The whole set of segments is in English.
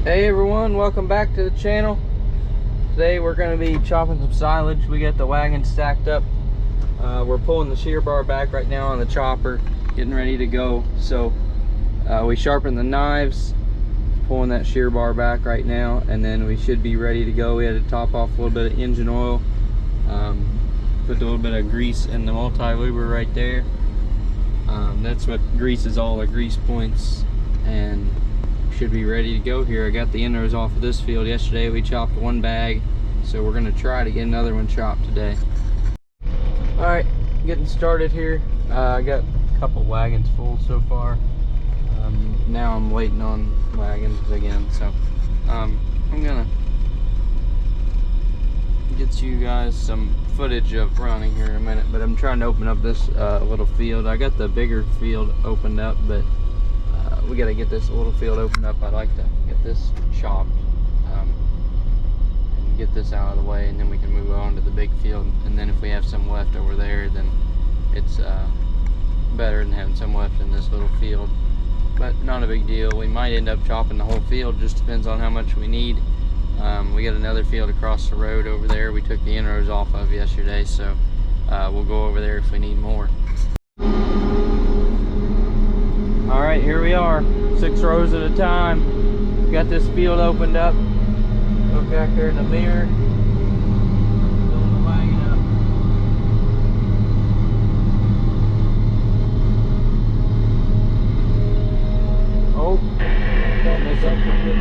Hey everyone, welcome back to the channel. Today we're going to be chopping some silage. We got the wagon stacked up. We're pulling the shear bar back right now on the chopper, getting ready to go. So we sharpened the knives, pulling that shear bar back right now, and then we should be ready to go. We had to top off a little bit of engine oil, put a little bit of grease in the multi-luber right there. That's what greases all the grease points, and should be ready to go here. I got the inrows off of this field yesterday. We chopped one bag, so we're going to try to get another one chopped today. All right, getting started here. I got a couple wagons full so far. Now I'm waiting on wagons again, so I'm gonna get you guys some footage of running here in a minute, but I'm trying to open up this little field. I got the bigger field opened up, but we got to get this little field opened up. I'd like to get this chopped and get this out of the way, and then we can move on to the big field. And then if we have some left over there, then it's better than having some left in this little field. But not a big deal. We might end up chopping the whole field, just depends on how much we need. We got another field across the road over there we took the inrows off of yesterday, so we'll go over there if we need more. All right, here we are, 6 rows at a time. Got this field opened up. Look back there in the mirror. Filling the wagon up. Oh, filling this up a bit.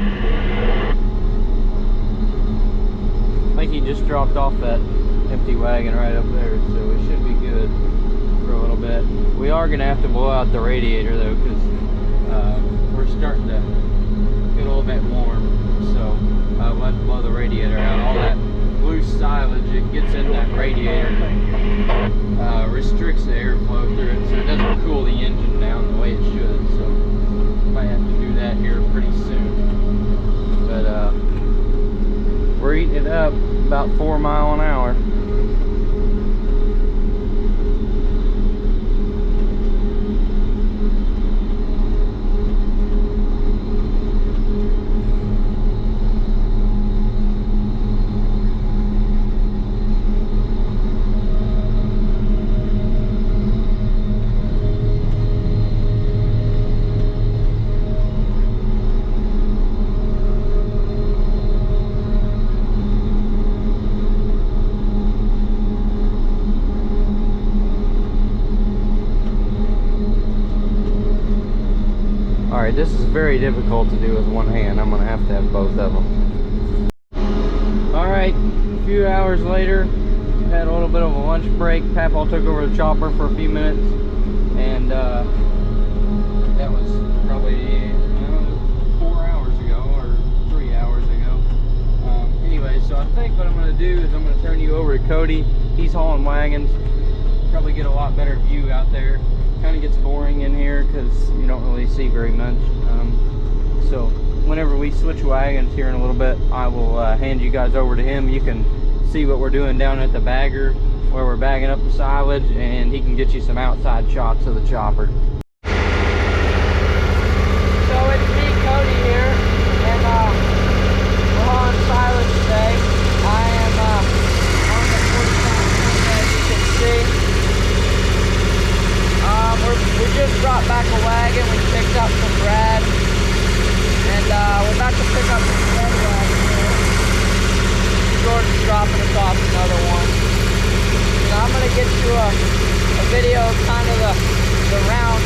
I think he just dropped off that empty wagon right up there, so we should be good for a little bit. We are gonna have to blow out the radiator though, because we're starting to get a little bit warm, so we'll have to blow the radiator out. All that loose silage, it gets in that radiator, restricts the airflow through it, so it doesn't cool the engine down the way it should. So might have to do that here pretty soon. But we're eating it up about 4 miles an hour. Alright, this is very difficult to do with one hand. I'm going to have both of them. Alright, a few hours later, had a little bit of a lunch break. Papaw took over the chopper for a few minutes, and that was probably 4 hours ago, or 3 hours ago. Anyway, so I think what I'm going to do is I'm going to turn you over to Cody. He's hauling wagons. Probably get a lot better view out there. Kind of gets boring in here because you don't really see very much. So whenever we switch wagons here in a little bit, I will hand you guys over to him. You can see what we're doing down at the bagger where we're bagging up the silage, and he can get you some outside shots of the chopper. So it's me, Cody here, and we're hauling silage today. I am on the 45 as you can see. We just brought back a wagon. We picked up some Brad, and we're about to pick up some red wagon here. Jordan's dropping us off another one. And I'm going to get you a video of kind of the round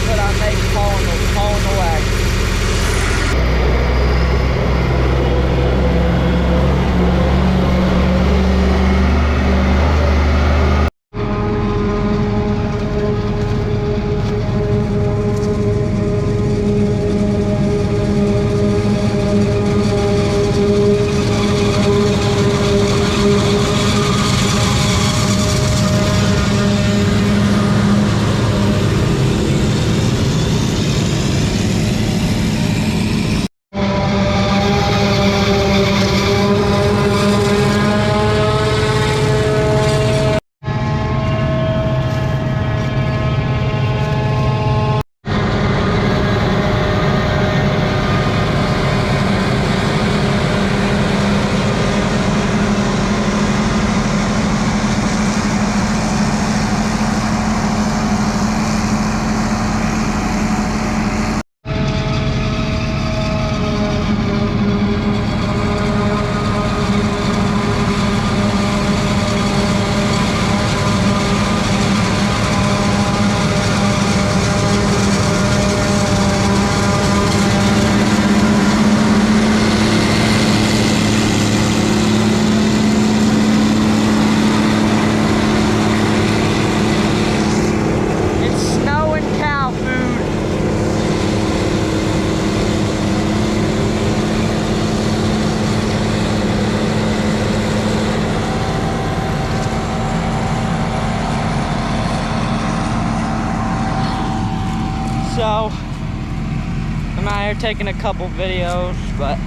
I are taking a couple videos, but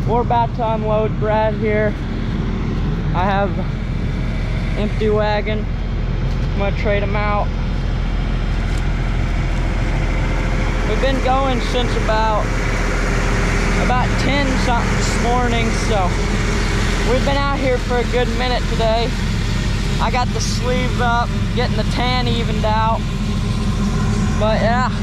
we're about to unload Brad here. I have empty wagon. I'm gonna trade him out. We've been going since about 10 something this morning, so we've been out here for a good minute today. I got the sleeve up, getting the tan evened out, but yeah.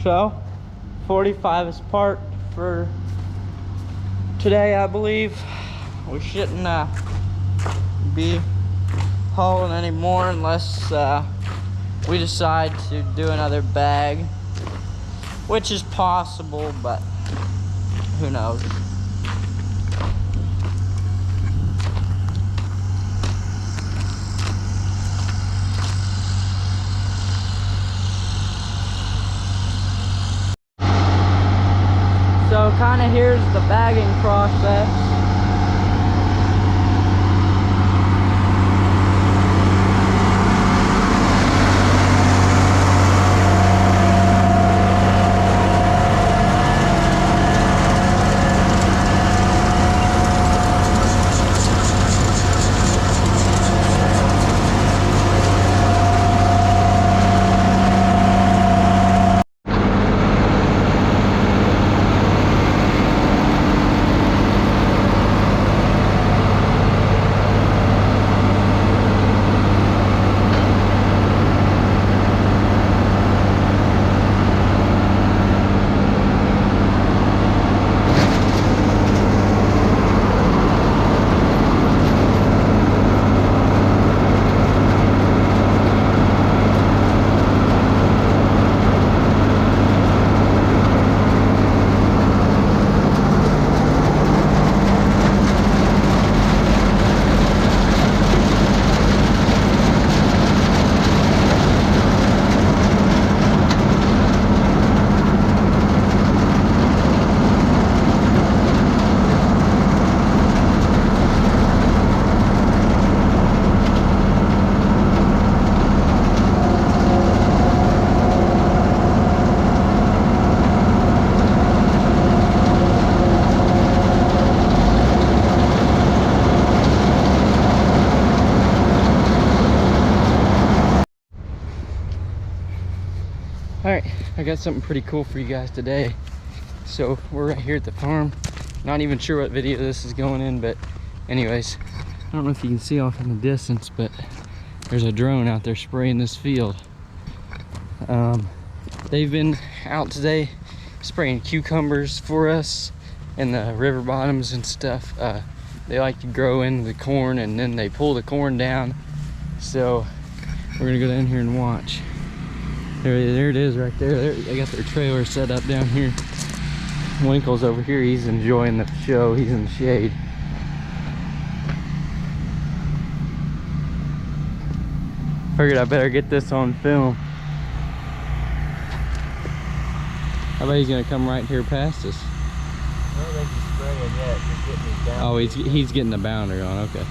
So 45 is parked for today, I believe. We shouldn't be hauling anymore unless we decide to do another bag, which is possible, but who knows. So kind of here's the bagging process. All right, I got something pretty cool for you guys today. So we're right here at the farm. Not even sure what video this is going in, but anyways, I don't know if you can see off in the distance, but there's a drone out there spraying this field. They've been out today spraying cucumbers for us in the river bottoms and stuff. They like to grow in the corn, and then they pull the corn down. So we're gonna go down here and watch. There it is right there. They got their trailer set up down here. Winkle's over here. He's enjoying the show. He's in the shade. Figured I better get this on film. I bet he's gonna come right here past us. No, they just spraying yet. Just getting his boundary. Oh, he's getting the boundary on. Okay.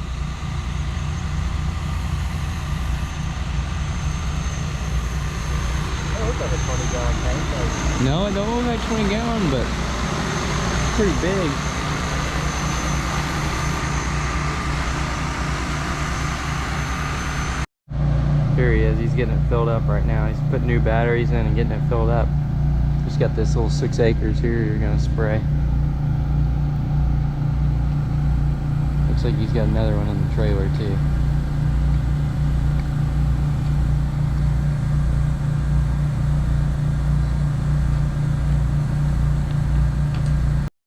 Oh, looks like a 20-gallon tank. No, it don't look like 20 gallon, but pretty big. Here he is. He's getting it filled up right now. He's putting new batteries in and getting it filled up. Just got this little 6 acres here you're gonna spray. Looks like he's got another one in the trailer too.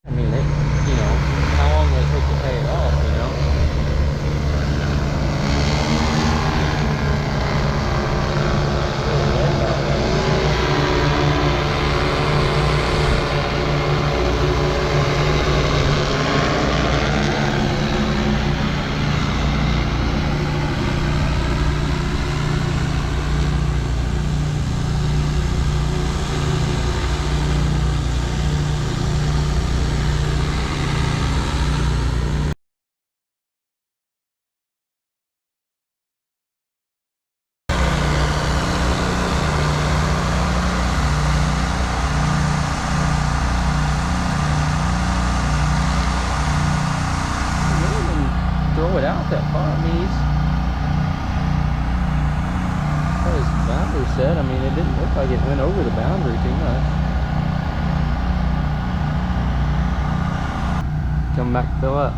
I mean, you know, how long will it take to pay it off, you know? Throw it out that far. I mean, he's his boundary set. I mean, it didn't look like it went over the boundary too much. Come back, fill up.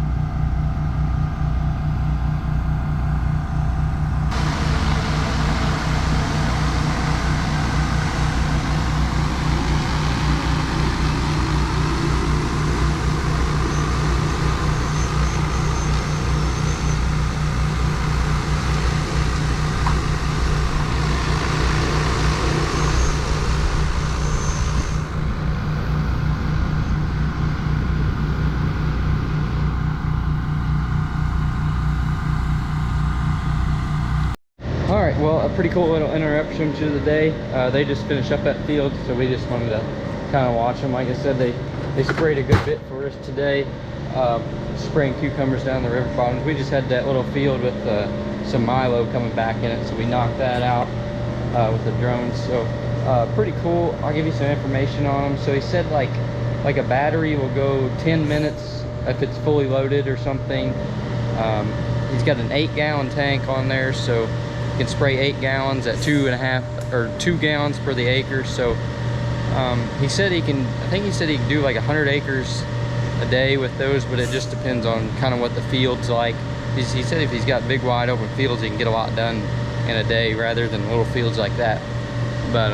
Alright, well, a pretty cool little interruption to the day. They just finished up that field, so we just wanted to kind of watch them. Like I said, they sprayed a good bit for us today, spraying cucumbers down the river bottoms. We just had that little field with some milo coming back in it, so we knocked that out with the drones. So pretty cool. I'll give you some information on them. So he said like a battery will go 10 minutes if it's fully loaded or something. He's got an 8-gallon tank on there, so you can spray 8 gallons at 2.5 or 2 gallons per the acre. So he said I think he said he can do like 100 acres a day with those, but it just depends on kind of what the field's like. He said if he's got big wide open fields, he can get a lot done in a day rather than little fields like that. But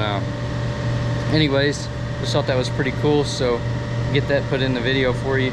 anyways, just thought that was pretty cool, so get that put in the video for you.